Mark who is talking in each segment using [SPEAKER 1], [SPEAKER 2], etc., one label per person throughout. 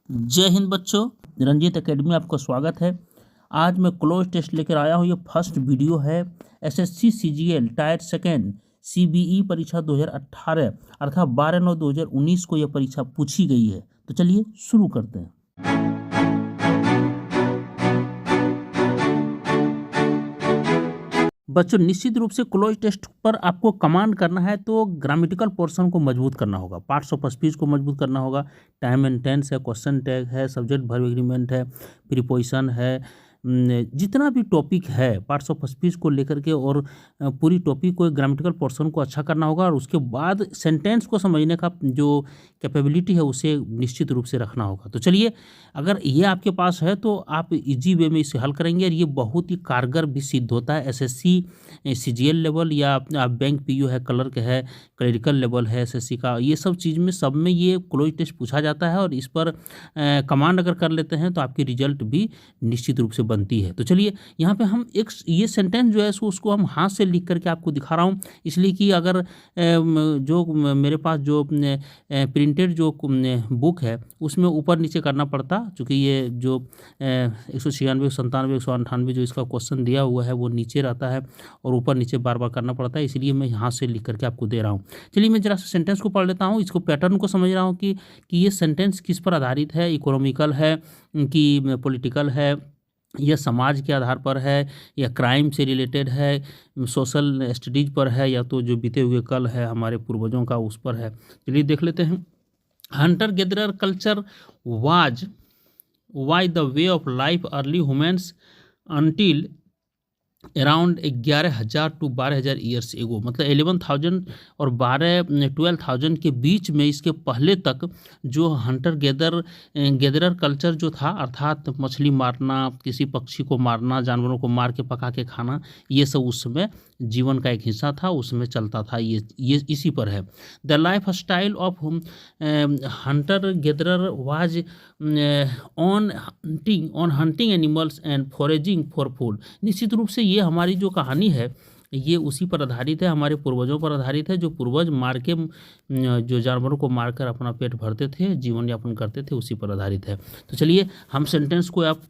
[SPEAKER 1] जय हिंद बच्चों, रंजीत एकेडमी में आपका स्वागत है। आज मैं क्लोज टेस्ट लेकर आया हूँ। ये फर्स्ट वीडियो है SSC CGL tyre second CBE परीक्षा 2018 अर्थात 12/9/2019 को यह परीक्षा पूछी गई है। तो चलिए शुरू करते हैं। बच्चों, निश्चित रूप से क्लोज टेस्ट पर आपको कमांड करना है तो ग्रामेटिकल पोर्शन को मजबूत करना होगा, पार्ट्स ऑफ स्पीच को मजबूत करना होगा, टाइम एंड टेंस है, क्वेश्चन टैग है, सब्जेक्ट वर्ब एग्रीमेंट है, प्रीपोजिशन है, जितना भी टॉपिक है पार्ट्स ऑफ स्पीच को लेकर के और पूरी टॉपिक को ग्रामेटिकल पोर्शन को अच्छा करना होगा और उसके बाद सेंटेंस को समझने का जो कैपेबिलिटी है उसे निश्चित रूप से रखना होगा। तो चलिए, अगर ये आपके पास है तो आप इजी वे में इसे हल करेंगे और ये बहुत ही कारगर भी सिद्ध होता है। एसएससी सीजीएल लेवल या आप बैंक पीयू है, क्लर्क है, क्लरिकल लेवल है एसएससी का, ये सब चीज़ में सब में ये क्लोज टेस्ट पूछा जाता है और इस पर कमांड अगर कर लेते हैं तो आपकी रिजल्ट भी निश्चित रूप से बनती है। तो चलिए, यहाँ पे हम एक ये सेंटेंस जो है उसको हम हाथ से लिख करके आपको दिखा रहा हूँ, इसलिए कि अगर जो मेरे पास जो प्रिंटेड जो बुक है उसमें ऊपर नीचे करना पड़ता, क्योंकि ये जो 196, 97, 198 जो इसका क्वेश्चन दिया हुआ है वो नीचे रहता है और ऊपर नीचे बार बार करना पड़ता है, इसलिए मैं यहाँ से लिख करके आपको दे रहा हूँ। चलिए, मैं जरा सा सेंटेंस को पढ़ लेता हूँ, इसको पैटर्न को समझ रहा हूँ कि ये सेंटेंस किस पर आधारित है, इकोनॉमिकल है कि पॉलिटिकल है, यह समाज के आधार पर है या क्राइम से रिलेटेड है, सोशल स्टडीज पर है या तो जो बीते हुए कल है हमारे पूर्वजों का उस पर है। चलिए देख लेते हैं। Hunter gatherer culture was why the way of life early humans until around 11,000 to 12,000 years ago, मतलब 11,000 और 12,000 के बीच में, इसके पहले तक जो हंटर गेदरर कल्चर जो था, अर्थात मछली मारना, किसी पक्षी को मारना, जानवरों को मार के पका के खाना, ये सब उस समय जीवन का एक हिस्सा था, उसमें चलता था। ये इसी पर है। The life style of hunter gatherer was on hunting animals and foraging for food. निश्चित रूप से ये हमारी जो कहानी है ये उसी पर आधारित है, हमारे पूर्वजों पर आधारित है, जो पूर्वज मार के जो जानवरों को मारकर अपना पेट भरते थे, जीवन यापन करते थे, उसी पर आधारित है। तो चलिए, हम सेंटेंस को आप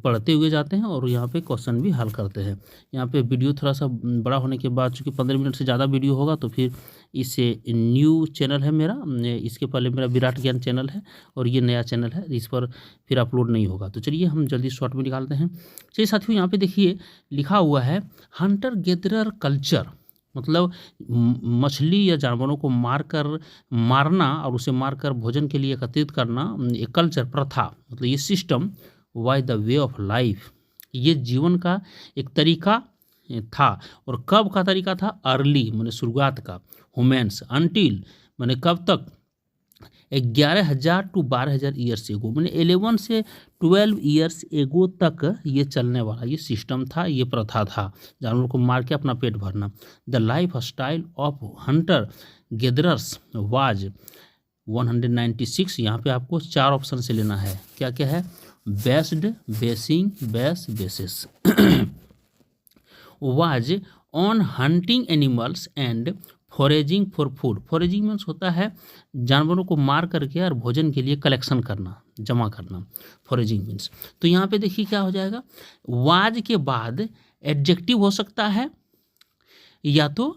[SPEAKER 1] पढ़ते हुए जाते हैं और यहाँ पे क्वेश्चन भी हल करते हैं। यहाँ पे वीडियो थोड़ा सा बड़ा होने के बाद, चूँकि 15 मिनट से ज़्यादा वीडियो होगा तो फिर इससे न्यू चैनल है मेरा, इसके पहले मेरा विराट ज्ञान चैनल है और ये नया चैनल है, इस पर फिर अपलोड नहीं होगा। तो चलिए हम जल्दी शॉर्ट में निकालते हैं। चलिए साथियों, यहाँ पे देखिए लिखा हुआ है हंटर गेदरर कल्चर, मतलब मछली या जानवरों को मारना और उसे मारकर भोजन के लिए एकत्रित करना, एक कल्चर, प्रथा, मतलब ये system, Y the way of life, ये जीवन का एक तरीका था। और कब का तरीका था? अर्ली माने शुरुआत का, ह्यूमन्स, अनटिल माने कब तक, 11,000 to 12,000 ईयर्स एगो, मैंने 11 से 12 ईयर्स एगो तक ये चलने वाला ये सिस्टम था, ये प्रथा था, जानवरों को मार के अपना पेट भरना। The life style of hunter gatherers was 196, यहाँ पे आपको 4 ऑप्शन से लेना है। क्या क्या है? Based, basin, basis was on hunting animals and foraging for food. Foraging means होता है जानवरों को मार करके और भोजन के लिए कलेक्शन करना, जमा करना, फॉरेजिंग मीन्स। तो यहाँ पे देखिए क्या हो जाएगा, वाज के बाद एडजेक्टिव हो सकता है, या तो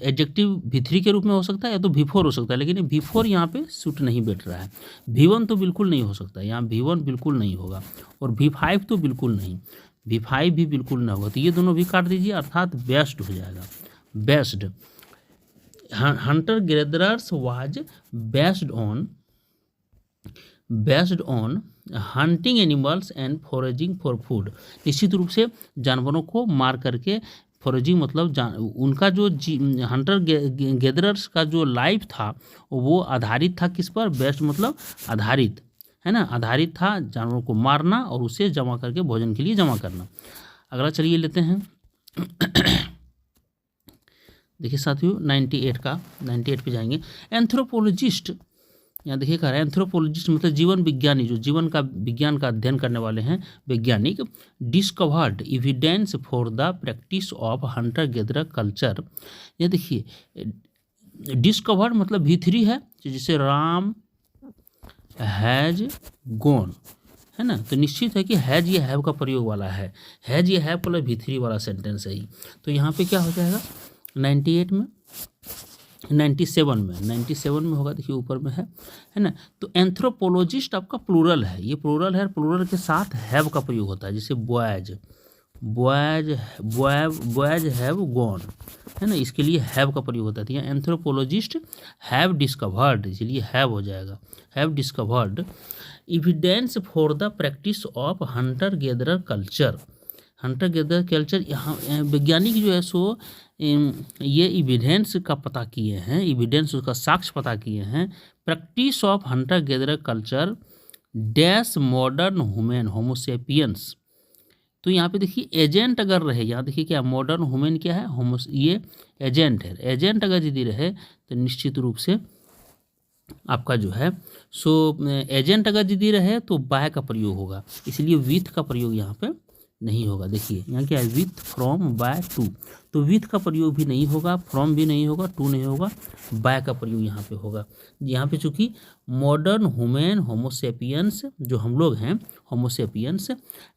[SPEAKER 1] एडजेक्टिव V3 के रूप में हो सकता है, या तो V4 हो सकता है, लेकिन V4 यहाँ पे सूट नहीं बैठ रहा है। V1 तो बिल्कुल नहीं हो सकता, यहाँ V1 बिल्कुल नहीं होगा और V5 तो बिल्कुल नहीं, V5 भी बिल्कुल ना होगा, तो ये दोनों भी काट दीजिए, अर्थात बेस्ट हो जाएगा। Based, hunter gatherers was based on hunting animals and foraging for food. निश्चित रूप से जानवरों को मार करके, फॉरेजिंग मतलब उनका जो हंटर गेदरर्स का जो लाइफ था वो आधारित था किस पर? बेस्ट मतलब आधारित है ना, आधारित था जानवरों को मारना और उसे जमा करके भोजन के लिए जमा करना। अगला चलिए लेते हैं। देखिए साथियों, 98 पे जाएंगे। एंथ्रोपोलॉजिस्ट, यहाँ देखिए कह रहा है एंथ्रोपोलॉजिस्ट मतलब जीवन विज्ञानी, जो जीवन का विज्ञान का अध्ययन करने वाले हैं वैज्ञानिक। Discovered evidence for the practice of hunter gatherer culture. ये देखिए डिस्कवर्ड मतलब V3 है, जिसे राम हैज गॉन, है ना। तो निश्चित है कि हैज या हैव का प्रयोग वाला है, हैज या हैव प्लस V3 वाला सेंटेंस है ही। तो यहाँ पे क्या हो जाएगा 98 में, 97 में होगा, देखिए ऊपर में है ना। तो एंथ्रोपोलॉजिस्ट आपका प्लूरल है, ये प्लूरल है, प्लूरल के साथ हैव का प्रयोग होता है, जैसे बॉयज हैव गॉन, है ना, इसके लिए हैव का प्रयोग होता है। तो यहाँ एंथ्रोपोलॉजिस्ट हैव डिस्कवर्ड, इसलिए हैव हो जाएगा, have discovered evidence for the practice of Hunter gatherer culture. Hunter gatherer culture, यहाँ वैज्ञानिक जो है सो ये एविडेंस का पता किए हैं, एविडेंस उसका साक्ष्य पता किए हैं, practice of Hunter gatherer culture dash modern human Homo sapiens. तो यहाँ पे देखिए एजेंट अगर रहे, यहाँ देखिए क्या मॉडर्न ह्यूमन क्या है, होमो, ये एजेंट है, एजेंट अगर यदि रहे तो निश्चित रूप से आपका जो है सो एजेंट अगर यदि रहे तो बाय का प्रयोग होगा, इसलिए विथ का प्रयोग यहाँ पे नहीं होगा। देखिए यहाँ क्या है, विथ, फ्रॉम, बाय, टू, तो विथ का प्रयोग भी नहीं होगा, फ्रॉम भी नहीं होगा, टू नहीं होगा, बाय का प्रयोग यहाँ पे होगा। यहाँ पे चूंकि मॉडर्न ह्यूमन होमोसेपियंस, जो हम लोग हैं homo sapiens,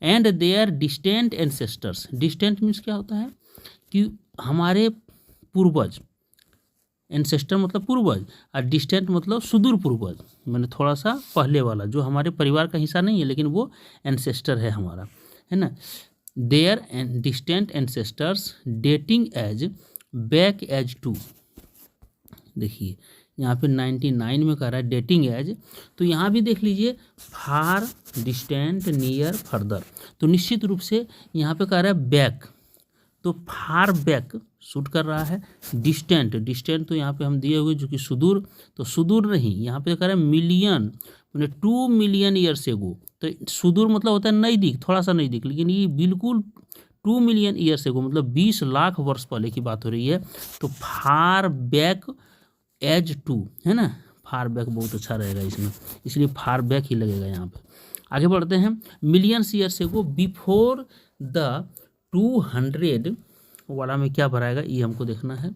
[SPEAKER 1] and their distant ancestors, distant means क्या होता है कि हमारे पूर्वज, एंसेस्टर मतलब पूर्वज, और डिस्टेंट मतलब सुदूर पूर्वज, मैंने थोड़ा सा पहले वाला, जो हमारे परिवार का हिस्सा नहीं है लेकिन वो एंसेस्टर है हमारा, है ना। Their and distant ancestors dating age back age to, देखिए यहाँ पे 99 में कह रहा है डेटिंग एज, तो यहाँ भी देख लीजिए फार, डिस्टेंट, नियर, फर्दर, तो निश्चित रूप से यहाँ पे कह रहा है बैक, तो फार बैक शूट कर रहा है, डिस्टेंट, डिस्टेंट तो यहाँ पे हम दिए हुए जो कि सुदूर, तो सुदूर नहीं, यहाँ पे कह रहा है मिलियन, मैंने 2 मिलियन ईयर्स एगो, तो सुदूर मतलब होता है नज़दीक, थोड़ा सा नज़दीक, लेकिन ये बिल्कुल 2 मिलियन ईयर्स एगो मतलब 20 लाख वर्ष पहले की बात हो रही है। तो फार बैक एज टू, है ना, फार बैक बहुत अच्छा रहेगा इसमें, इसलिए फार बैक ही लगेगा यहाँ पे। आगे बढ़ते हैं, millions years ago before the 200 वाला में क्या भराएगा ये हमको देखना है।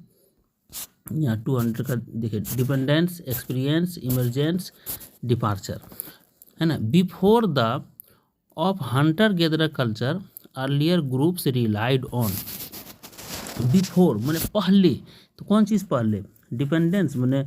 [SPEAKER 1] यहाँ 200 का देखिए डिपेंडेंस, एक्सपीरियंस, इमरजेंस, डिपार्चर, है ना। Before the of Hunter gatherer culture earlier groups relied on, before मैंने पहले, तो कौन चीज़ पहले, डिपेंडेंस मैंने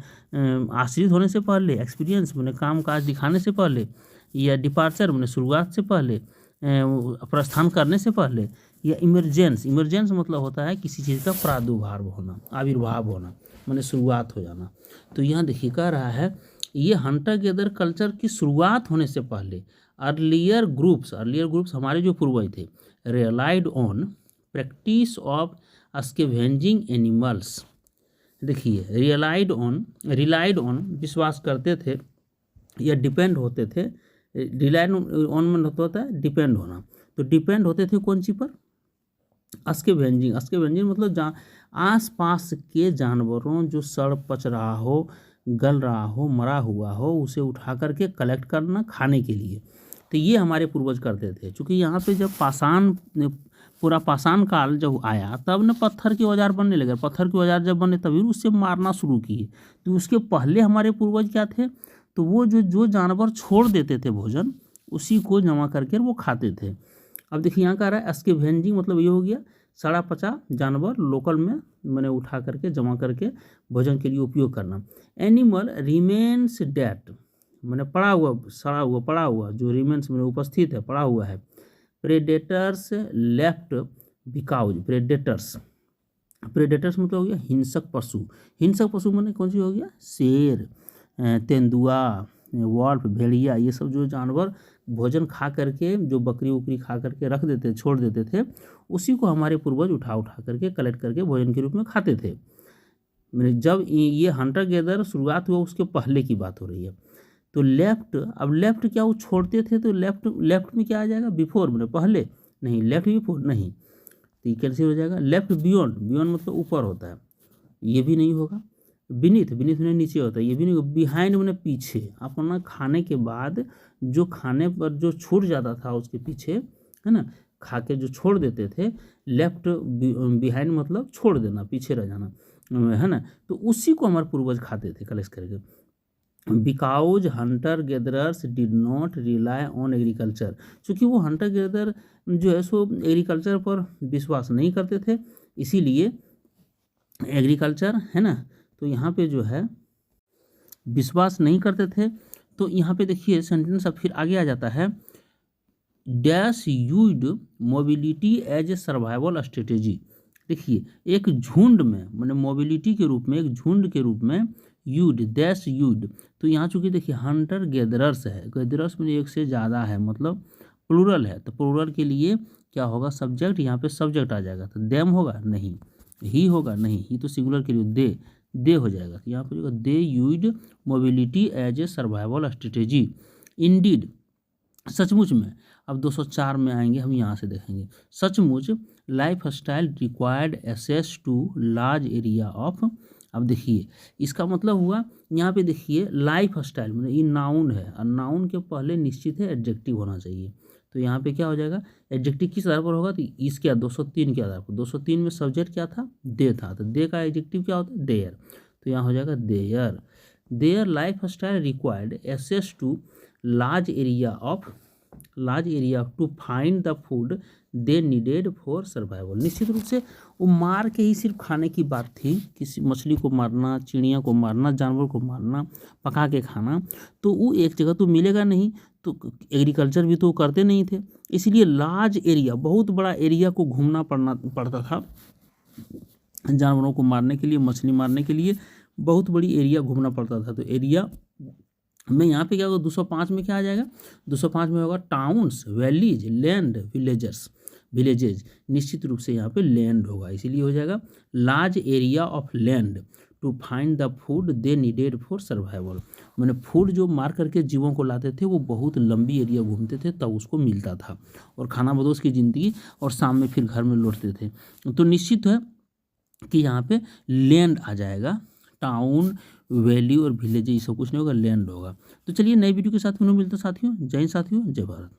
[SPEAKER 1] आश्रित होने से पहले, एक्सपीरियंस मैंने काम काज दिखाने से पहले, या डिपार्चर मैंने शुरुआत से पहले, प्रस्थान करने से पहले, या इमरजेंस, इमरजेंस मतलब होता है किसी चीज़ का प्रादुर्भाव होना, आविर्भाव होना, मैंने शुरुआत हो जाना। तो यहाँ देखिए कह रहा है ये हंटर गैदर कल्चर की शुरुआत होने से पहले अर्लियर ग्रुप्स हमारे जो पूर्वज थे, relied on practice of scavenging animals, देखिए रियलाइड ऑन विश्वास करते थे या डिपेंड होते थे, रिलाइड ऑन में होता है डिपेंड होना, तो डिपेंड होते थे कौन सी पर, स्कैवेंजिंग, स्कैवेंजिंग मतलब आस पास के जानवरों जो सड़ पच रहा हो, गल रहा हो, मरा हुआ हो, उसे उठा करके कलेक्ट करना खाने के लिए। तो ये हमारे पूर्वज करते थे। चूँकि यहाँ पे जब पूरा पाषाण काल जब आया तब न पत्थर के औजार बनने लगे, पत्थर के औजार जब बने तभी उससे मारना शुरू किए। तो उसके पहले हमारे पूर्वज क्या थे, तो वो जो जानवर छोड़ देते थे भोजन, उसी को जमा करके वो खाते थे। अब देखिए यहाँ कह रहा है स्कैवेंजिंग मतलब ये हो गया सड़ा पचा जानवर लोकल में मैंने उठा करके जमा करके भोजन के लिए उपयोग करना। एनिमल रिमेन्स डेट मैंने पड़ा हुआ, सड़ा हुआ, पड़ा हुआ, जो रिमेन्स मैंने उपस्थित है, पड़ा हुआ है। प्रेडेटर्स लेफ्ट बिकाउज, प्रेडेटर्स मतलब हो गया हिंसक पशु, हिंसक पशु मैंने कौन सी हो गया, शेर, तेंदुआ, वॉल्फ, भेड़िया, ये सब जो जानवर भोजन खा करके, जो बकरी उकरी खा करके रख देते, छोड़ देते थे, उसी को हमारे पूर्वज उठा करके कलेक्ट करके भोजन के रूप में खाते थे। मैंने जब ये हंटर गैदर शुरुआत हुआ उसके पहले की बात हो रही है। तो लेफ्ट, अब लेफ्ट क्या वो छोड़ते थे, तो लेफ्ट में क्या आ जाएगा, बिफोर मैंने पहले नहीं, लेफ्ट बिफोर नहीं, तो ये कैसे हो जाएगा, लेफ्ट बियॉन्ड, बियॉन्ड मतलब ऊपर होता है, ये भी नहीं होगा। बीनीथ मैंने नीचे होता है, ये भी नहीं होगा। बिहाइंड मैंने पीछे, अपना खाने के बाद जो खाने पर जो छूट जाता था उसके पीछे, है ना, खा के जो छोड़ देते थे, लेफ्ट बिहाइंड मतलब छोड़ देना, पीछे रह जाना, है ना। तो उसी को हमारे पूर्वज खाते थे कलेक्ट करके। Because hunter gatherers did not rely on agriculture, क्योंकि वो हंटर गेदर जो है सो एग्रीकल्चर पर विश्वास नहीं करते थे, इसीलिए एग्रीकल्चर है ना, तो यहाँ पे जो है विश्वास नहीं करते थे। तो यहाँ पे देखिए सेंटेंस अब फिर आगे आ जाता है, dash used mobility as a survival strategy. देखिए एक झुंड में, मैंने मोबिलिटी के रूप में, एक झुंड के रूप में यूड डैश यूड, तो यहाँ चूंकि देखिए हंटर गैदरर्स है, गैदरर्स में एक से ज़्यादा है मतलब प्लूरल है, तो प्लूरल के लिए क्या होगा, सब्जेक्ट, यहाँ पे सब्जेक्ट आ जाएगा, तो देम होगा नहीं, ही होगा नहीं, ही तो सिंगुलर के लिए दे हो जाएगा, तो यहाँ पर they used mobility as a survival strategy. Indeed, सचमुच में, अब 204 में आएंगे हम, यहाँ से देखेंगे, सचमुच lifestyle required access to large area of. अब देखिए इसका मतलब हुआ, यहाँ पे देखिए लाइफ स्टाइल मतलब ये नाउन है, और नाउन के पहले निश्चित है एडजेक्टिव होना चाहिए, तो यहाँ पे क्या हो जाएगा, एडजेक्टिव किस आधार पर होगा, तो इसके 203 के आधार पर, 203 में सब्जेक्ट क्या था, दे था, तो दे का एडजेक्टिव क्या होता है, देयर, तो यहाँ हो जाएगा there. Their lifestyle required access to large area to find the food they needed for survival. निश्चित रूप से वो मार के ही सिर्फ खाने की बात थी, किसी मछली को मारना, चिड़िया को मारना, जानवर को मारना, पका के खाना, तो वो एक जगह तो मिलेगा नहीं, तो एग्रीकल्चर भी तो करते नहीं थे, इसलिए लार्ज एरिया, बहुत बड़ा एरिया को घूमना पड़ता था जानवरों को मारने के लिए, मछली मारने के लिए बहुत बड़ी एरिया घूमना पड़ता था। तो एरिया में यहाँ पे क्या होगा, 205 में क्या आ जाएगा, 205 में होगा टाउन्स, वैलीज, लैंड, विलेजेज, निश्चित रूप से यहाँ पे लैंड होगा, इसीलिए हो जाएगा large area of land to find the food they needed for survival. मैंने फूड जो मार करके जीवों को लाते थे वो बहुत लंबी एरिया घूमते थे तब उसको मिलता था, और खाना बदोश की ज़िंदगी, और शाम में फिर घर में लौटते थे। तो निश्चित है कि यहाँ पे लैंड आ जाएगा, टाउन, वैली और विलेज ये सब कुछ नहीं होगा, लैंड होगा। तो चलिए नए वीडियो के साथ फिर मिलते हैं साथियों। जय हिंद साथियों, जय भारत।